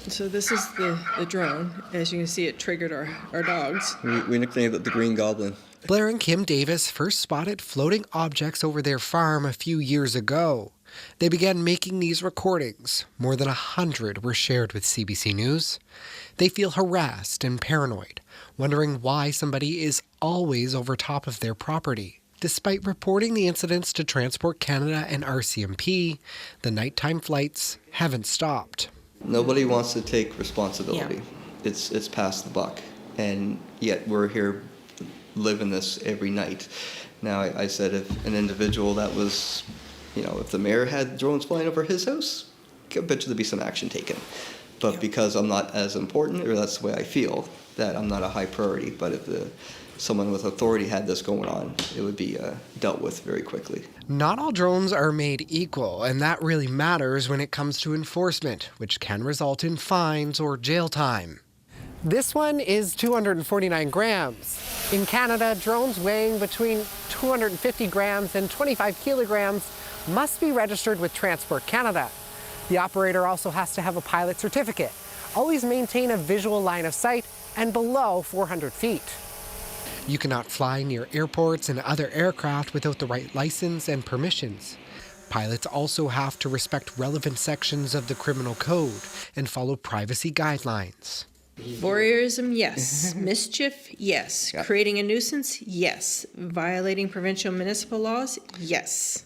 So this is the drone. As you can see, it triggered our dogs. We nicknamed it the Green Goblin. Blair and Kim Davis first spotted floating objects over their farm a few years ago. They began making these recordings. More than 100 were shared with CBC News. They feel harassed and paranoid, wondering why somebody is always over top of their property. Despite reporting the incidents to Transport Canada and RCMP, the nighttime flights haven't stopped. Nobody wants to take responsibility. Yeah. It's past the buck, and yet we're here living this every night. Now, I said if an individual that was, if the mayor had drones flying over his house, I bet you there'd be some action taken. But because I'm not as important, or that's the way I feel, that I'm not a high priority, but if someone with authority had this going on, it would be dealt with very quickly. Not all drones are made equal, and that really matters when it comes to enforcement, which can result in fines or jail time. This one is 249 grams. In Canada, drones weighing between 250 grams and 25 kilograms must be registered with Transport Canada. The operator also has to have a pilot certificate, always maintain a visual line of sight, and below 400 feet. You cannot fly near airports and other aircraft without the right license and permissions. Pilots also have to respect relevant sections of the criminal code and follow privacy guidelines. Voyeurism, yes. Mischief, yes. Yeah. Creating a nuisance, yes. Violating provincial municipal laws, yes.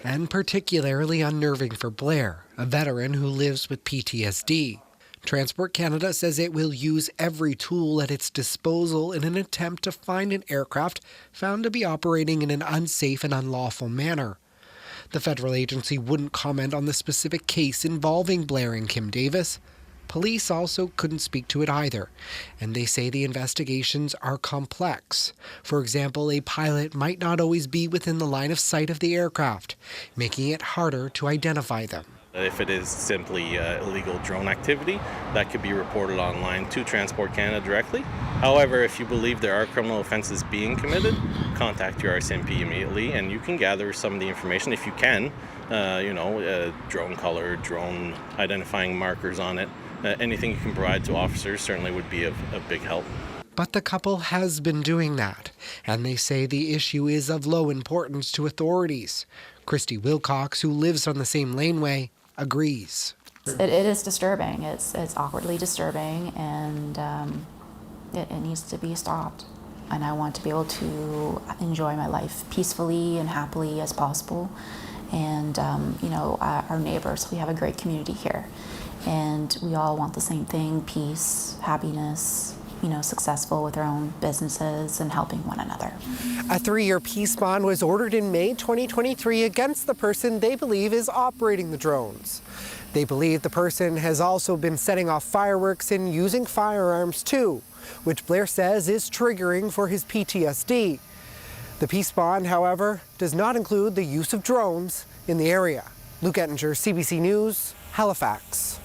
And particularly unnerving for Blair, a veteran who lives with PTSD. Transport Canada says it will use every tool at its disposal in an attempt to find an aircraft found to be operating in an unsafe and unlawful manner. The federal agency wouldn't comment on the specific case involving Blair and Kim Davis. Police also couldn't speak to it either, and they say the investigations are complex. For example, a pilot might not always be within the line of sight of the aircraft, making it harder to identify them. If it is simply illegal drone activity, that could be reported online to Transport Canada directly. However, if you believe there are criminal offences being committed, contact your RCMP immediately, and you can gather some of the information if you can. Drone color, drone identifying markers on it. Anything you can provide to officers certainly would be of big help. But the couple has been doing that, and they say the issue is of low importance to authorities. Christy Wilcox, who lives on the same laneway, agrees. It is disturbing. It's awkwardly disturbing, and it needs to be stopped. And I want to be able to enjoy my life peacefully and happily as possible. And our neighbors, we have a great community here, and we all want the same thing: peace, happiness, successful with our own businesses and helping one another. A 3-year peace bond was ordered in May 2023 against the person they believe is operating the drones. They believe the person has also been setting off fireworks and using firearms too, which Blair says is triggering for his PTSD. The peace bond, however, does not include the use of drones in the area. Luke Ettinger, CBC News, Halifax.